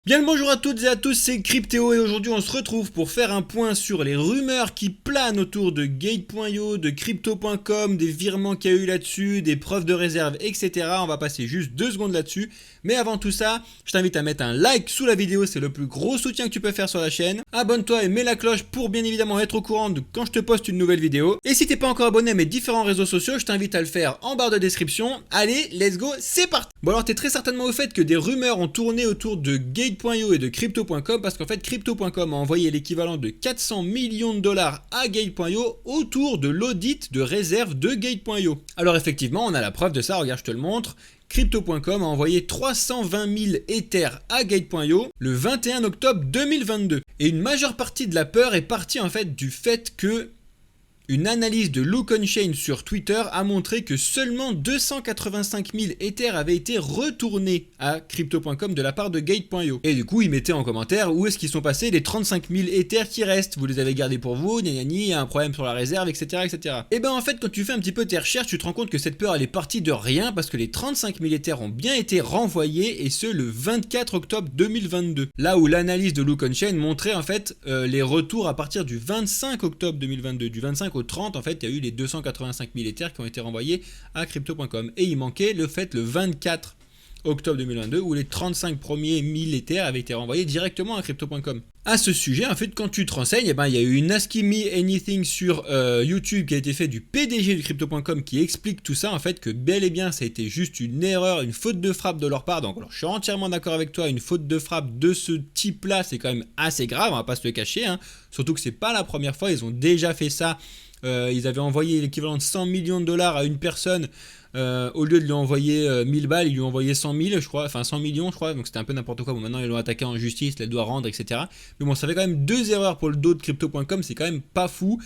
Bien le bonjour à toutes et à tous, c'est Cryptéo et aujourd'hui on se retrouve pour faire un point sur les rumeurs qui planent autour de Gate.io, de Crypto.com, des virements qu'il y a eu là-dessus, des preuves de réserve, etc. On va passer juste 2 secondes là-dessus. Mais avant tout ça, je t'invite à mettre un like sous la vidéo, c'est le plus gros soutien que tu peux faire sur la chaîne. Abonne-toi et mets la cloche pour bien évidemment être au courant de quand je te poste une nouvelle vidéo. Et si t'es pas encore abonné à mes différents réseaux sociaux, je t'invite à le faire en barre de description. Allez, let's go, c'est parti. Bon alors t'es très certainement au fait que des rumeurs ont tourné autour de Gate.io et de Crypto.com parce qu'en fait Crypto.com a envoyé l'équivalent de 400 millions de dollars à Gate.io autour de l'audit de réserve de Gate.io. Alors effectivement on a la preuve de ça, regarde je te le montre. Crypto.com a envoyé 320 000 Ethers à Gate.io le 21 octobre 2022. Et une majeure partie de la peur est partie en fait du fait que une analyse de Look On Chain sur Twitter a montré que seulement 285 000 Ethers avaient été retournés à Crypto.com de la part de Gate.io. Et du coup, ils mettaient en commentaire où est-ce qu'ils sont passés les 35 000 Ethers qui restent. Vous les avez gardés pour vous, gna gna gna, il y a un problème sur la réserve, etc., etc. Et ben en fait, quand tu fais un petit peu tes recherches, tu te rends compte que cette peur elle est partie de rien parce que les 35 000 Ethers ont bien été renvoyés et ce le 24 octobre 2022. Là où l'analyse de Look On Chain montrait en fait les retours à partir du 25 octobre 2022, du 25 au 30, en fait, il y a eu les 285 000 Ethers qui ont été renvoyés à Crypto.com. Et il manquait le 24 octobre 2022 où les 35 premiers 1000 Ethers avaient été renvoyés directement à Crypto.com. À ce sujet, en fait, quand tu te renseignes, il y a eu une Ask Me Anything sur YouTube qui a été fait du PDG de Crypto.com qui explique tout ça, en fait, que bel et bien, ça a été juste une erreur, une faute de frappe de leur part. Donc, alors, je suis entièrement d'accord avec toi, une faute de frappe de ce type-là, c'est quand même assez grave, on va pas se le cacher, hein. Surtout que c'est pas la première fois, ils ont déjà fait ça. Ils avaient envoyé l'équivalent de 100 millions de dollars à une personne. Au lieu de lui envoyer 1000 balles, ils lui ont envoyé 100 000, je crois, enfin 100 millions, je crois, donc c'était un peu n'importe quoi. Bon, maintenant ils l'ont attaqué en justice, elle doit rendre, etc. Mais bon, ça fait quand même 2 erreurs pour le dos de Crypto.com, c'est quand même pas fou.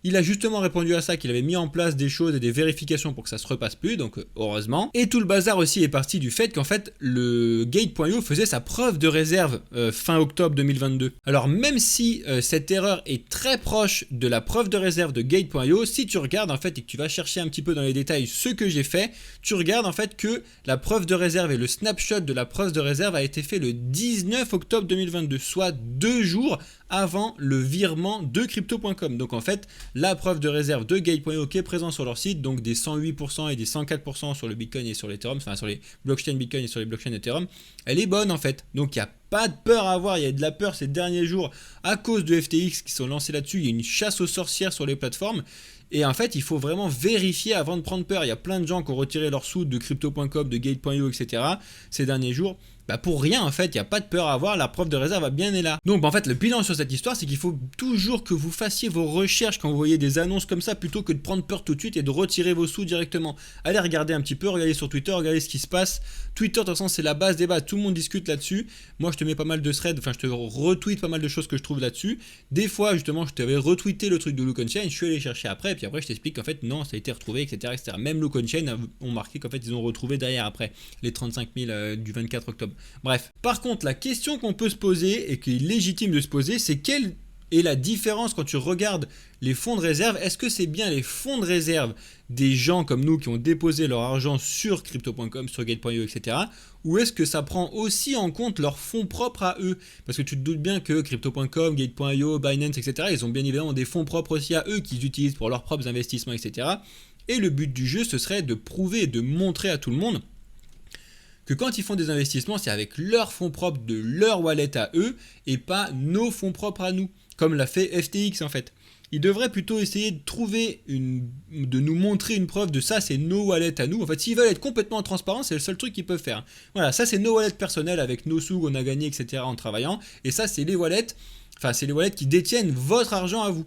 Il a justement répondu à ça, qu'il avait mis en place des choses et des vérifications pour que ça se repasse plus, donc heureusement. Et tout le bazar aussi est parti du fait qu'en fait, le Gate.io faisait sa preuve de réserve fin octobre 2022. Alors même si cette erreur est très proche de la preuve de réserve de Gate.io, si tu regardes en fait et que tu vas chercher un petit peu dans les détails ce que j'ai fait, tu regardes en fait que la preuve de réserve et le snapshot de la preuve de réserve a été fait le 19 octobre 2022, soit 2 jours avant le virement de Crypto.com. Donc en fait, la preuve de réserve de Gate.io qui est présente sur leur site, donc des 108% et des 104% sur le Bitcoin et sur l'Ethereum, enfin sur les blockchains Bitcoin et sur les blockchains Ethereum, elle est bonne en fait. Donc il n'y a pas de peur à avoir, il y a de la peur ces derniers jours à cause de FTX qui sont lancés là-dessus, il y a une chasse aux sorcières sur les plateformes. Et en fait, il faut vraiment vérifier avant de prendre peur. Il y a plein de gens qui ont retiré leurs sous de Crypto.com, de Gate.io, etc. ces derniers jours. Pour rien en fait, il n'y a pas de peur à avoir, la preuve de réserve a bien est là. Donc en fait le bilan sur cette histoire c'est qu'il faut toujours que vous fassiez vos recherches quand vous voyez des annonces comme ça plutôt que de prendre peur tout de suite et de retirer vos sous directement. Allez regarder un petit peu, regardez sur Twitter, regardez ce qui se passe. Twitter de toute façon c'est la base des bases, tout le monde discute là-dessus. Moi je te mets pas mal de threads, enfin je te retweet pas mal de choses que je trouve là-dessus. Des fois justement je t'avais retweeté le truc de Look On Chain, je suis allé chercher après et puis après je t'explique qu'en fait non ça a été retrouvé etc. etc. Même Look On Chain ont marqué qu'en fait ils ont retrouvé derrière après les 35 000 du 24 octobre. Bref. Par contre, la question qu'on peut se poser et qui est légitime de se poser, c'est quelle est la différence quand tu regardes les fonds de réserve? Est-ce que c'est bien les fonds de réserve des gens comme nous qui ont déposé leur argent sur Crypto.com, sur Gate.io, etc. Ou est-ce que ça prend aussi en compte leurs fonds propres à eux? Parce que tu te doutes bien que Crypto.com, Gate.io, Binance, etc. ils ont bien évidemment des fonds propres aussi à eux qu'ils utilisent pour leurs propres investissements, etc. Et le but du jeu, ce serait de prouver et de montrer à tout le monde que quand ils font des investissements, c'est avec leurs fonds propres de leur wallet à eux et pas nos fonds propres à nous, comme l'a fait FTX en fait. Ils devraient plutôt essayer de trouver de nous montrer une preuve de ça, c'est nos wallets à nous. En fait, s'ils veulent être complètement transparents, c'est le seul truc qu'ils peuvent faire. Voilà, ça c'est nos wallets personnels avec nos sous qu'on a gagnés, etc. en travaillant. Et ça c'est les wallets, qui détiennent votre argent à vous.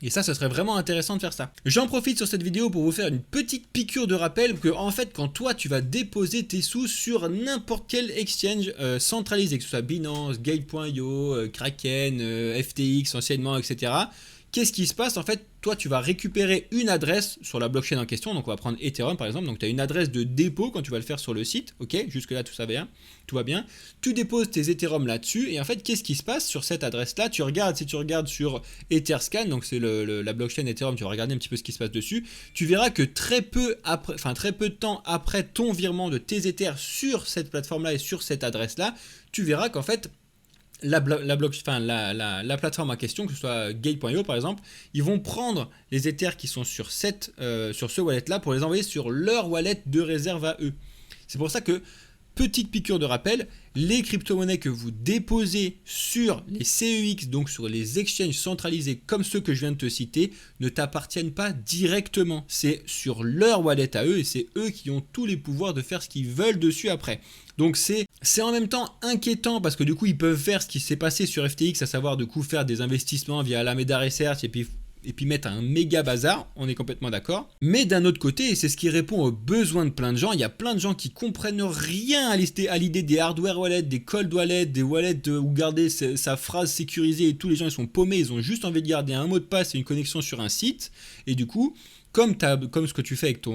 Et ça, ce serait vraiment intéressant de faire ça. J'en profite sur cette vidéo pour vous faire une petite piqûre de rappel que en fait, quand toi, tu vas déposer tes sous sur n'importe quel exchange centralisé, que ce soit Binance, Gate.io, Kraken, FTX anciennement, etc., qu'est-ce qui se passe? En fait, toi, tu vas récupérer une adresse sur la blockchain en question. Donc, on va prendre Ethereum par exemple. Donc, tu as une adresse de dépôt quand tu vas le faire sur le site. Ok, jusque-là, tout va bien. Tu déposes tes Ethereum là-dessus. Et en fait, qu'est-ce qui se passe sur cette adresse-là? Si tu regardes sur Etherscan, donc c'est la blockchain Ethereum, tu vas regarder un petit peu ce qui se passe dessus. Tu verras que très peu de temps après ton virement de tes Ethers sur cette plateforme-là et sur cette adresse-là, tu verras qu'en fait, la plateforme en question, que ce soit Gate.io par exemple, ils vont prendre les Ethers qui sont sur ce wallet là pour les envoyer sur leur wallet de réserve à eux. C'est pour ça que, petite piqûre de rappel, les crypto-monnaies que vous déposez sur les CEX, donc sur les exchanges centralisés comme ceux que je viens de te citer, ne t'appartiennent pas directement. C'est sur leur wallet à eux et c'est eux qui ont tous les pouvoirs de faire ce qu'ils veulent dessus après. Donc c'est en même temps inquiétant parce que du coup ils peuvent faire ce qui s'est passé sur FTX, à savoir du coup faire des investissements via Alameda Research et puis mettre un méga bazar, on est complètement d'accord. Mais d'un autre côté, et c'est ce qui répond aux besoins de plein de gens, il y a plein de gens qui comprennent rien à l'idée des hardware wallets, des cold wallets, des wallets où garder sa phrase sécurisée et tous les gens ils sont paumés, ils ont juste envie de garder un mot de passe et une connexion sur un site. Et du coup, comme ce que tu fais avec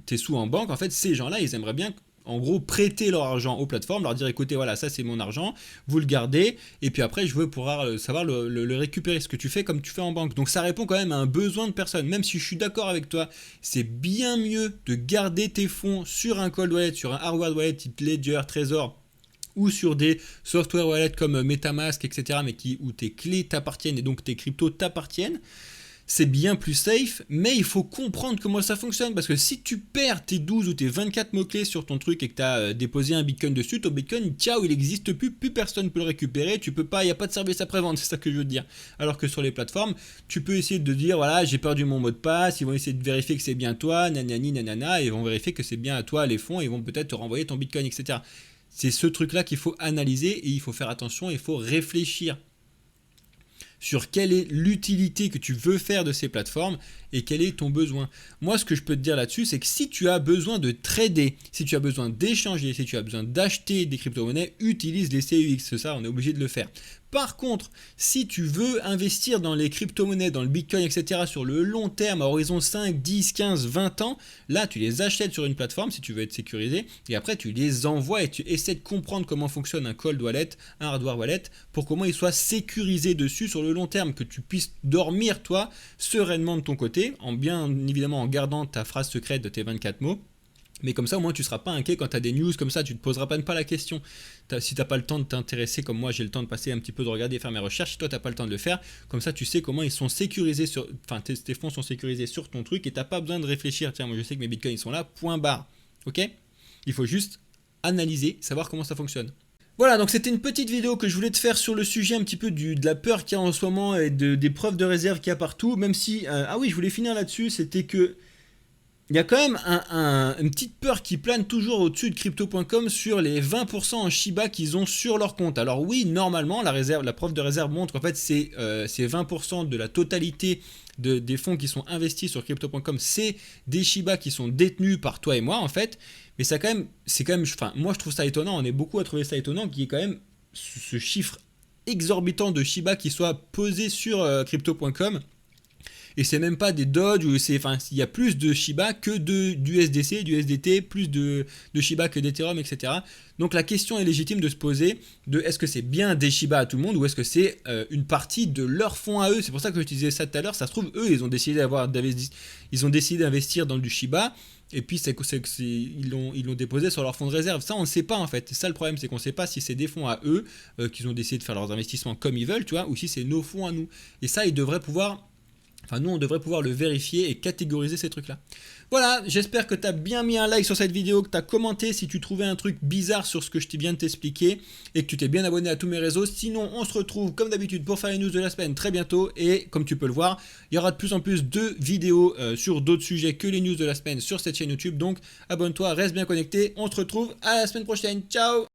tes sous en banque, en fait ces gens-là ils aimeraient bien en gros prêter leur argent aux plateformes, leur dire écoutez voilà ça c'est mon argent, vous le gardez et puis après je veux pouvoir savoir le récupérer, ce que tu fais comme tu fais en banque. Donc ça répond quand même à un besoin de personne, même si je suis d'accord avec toi, c'est bien mieux de garder tes fonds sur un cold wallet, sur un hardware wallet type Ledger, Trezor ou sur des software wallets comme Metamask etc, mais où tes clés t'appartiennent et donc tes cryptos t'appartiennent. C'est bien plus safe, mais il faut comprendre comment ça fonctionne, parce que si tu perds tes 12 ou tes 24 mots-clés sur ton truc et que tu as déposé un Bitcoin dessus, ton Bitcoin, ciao, il n'existe plus personne ne peut le récupérer, tu peux pas, il n'y a pas de service après-vente, c'est ça que je veux dire. Alors que sur les plateformes, tu peux essayer de dire, voilà, j'ai perdu mon mot de passe, ils vont essayer de vérifier que c'est bien toi, nanani, nanana, et ils vont vérifier que c'est bien à toi les fonds, et ils vont peut-être te renvoyer ton Bitcoin, etc. C'est ce truc-là qu'il faut analyser, et il faut faire attention, il faut réfléchir sur quelle est l'utilité que tu veux faire de ces plateformes et quel est ton besoin. Moi, ce que je peux te dire là-dessus, c'est que si tu as besoin de trader, si tu as besoin d'échanger, si tu as besoin d'acheter des crypto-monnaies, utilise les CEX, c'est ça, on est obligé de le faire. Par contre, si tu veux investir dans les crypto-monnaies, dans le Bitcoin, etc. sur le long terme, à horizon 5, 10, 15, 20 ans, là, tu les achètes sur une plateforme si tu veux être sécurisé et après, tu les envoies et tu essaies de comprendre comment fonctionne un cold wallet, un hardware wallet, pour comment il soit sécurisé dessus sur le long terme, que tu puisses dormir, toi, sereinement de ton côté, bien évidemment en gardant ta phrase secrète de tes 24 mots. Mais comme ça, au moins, tu ne seras pas inquiet quand tu as des news comme ça, tu ne te poseras pas la question. Si tu n'as pas le temps de t'intéresser, comme moi, j'ai le temps de passer un petit peu, de regarder et faire mes recherches, si toi, tu n'as pas le temps de le faire, comme ça, tu sais comment ils sont sécurisés, tes fonds sont sécurisés sur ton truc et tu n'as pas besoin de réfléchir. Tiens, moi, je sais que mes bitcoins, ils sont là, point barre. Ok? Il faut juste analyser, savoir comment ça fonctionne. Voilà, donc c'était une petite vidéo que je voulais te faire sur le sujet un petit peu de la peur qu'il y a en ce moment et des preuves de réserve qu'il y a partout, même si... ah oui, je voulais finir là-dessus, c'était que... Il y a quand même une petite peur qui plane toujours au-dessus de crypto.com sur les 20% en Shiba qu'ils ont sur leur compte. Alors oui, normalement, la preuve de réserve montre qu'en fait, c'est 20% de la totalité des fonds qui sont investis sur crypto.com, c'est des Shiba qui sont détenus par toi et moi, en fait. Mais c'est quand même, moi je trouve ça étonnant, on est beaucoup à trouver ça étonnant qu'il y ait quand même ce chiffre exorbitant de Shiba qui soit posé sur crypto.com. Et c'est même pas des Doge, il y a plus de Shiba que du SDC, du SDT, plus de Shiba que d'Ethereum, etc. Donc la question est légitime de se poser de est-ce que c'est bien des Shiba à tout le monde ou est-ce que c'est une partie de leurs fonds à eux. C'est pour ça que je disais ça tout à l'heure, ça se trouve, eux, ils ont décidé d'investir dans du Shiba. Et puis ils l'ont déposé sur leur fonds de réserve. Ça on ne sait pas en fait. C'est ça le problème, c'est qu'on ne sait pas si c'est des fonds à eux qu'ils ont décidé de faire leurs investissements comme ils veulent, tu vois, ou si c'est nos fonds à nous. Et ça ils devraient pouvoir... nous, on devrait pouvoir le vérifier et catégoriser ces trucs-là. Voilà, j'espère que tu as bien mis un like sur cette vidéo, que tu as commenté si tu trouvais un truc bizarre sur ce que je t'ai bien de t'expliquer et que tu t'es bien abonné à tous mes réseaux. Sinon, on se retrouve comme d'habitude pour faire les news de la semaine très bientôt. Et comme tu peux le voir, il y aura de plus en plus de vidéos sur d'autres sujets que les news de la semaine sur cette chaîne YouTube. Donc, abonne-toi, reste bien connecté. On se retrouve à la semaine prochaine. Ciao!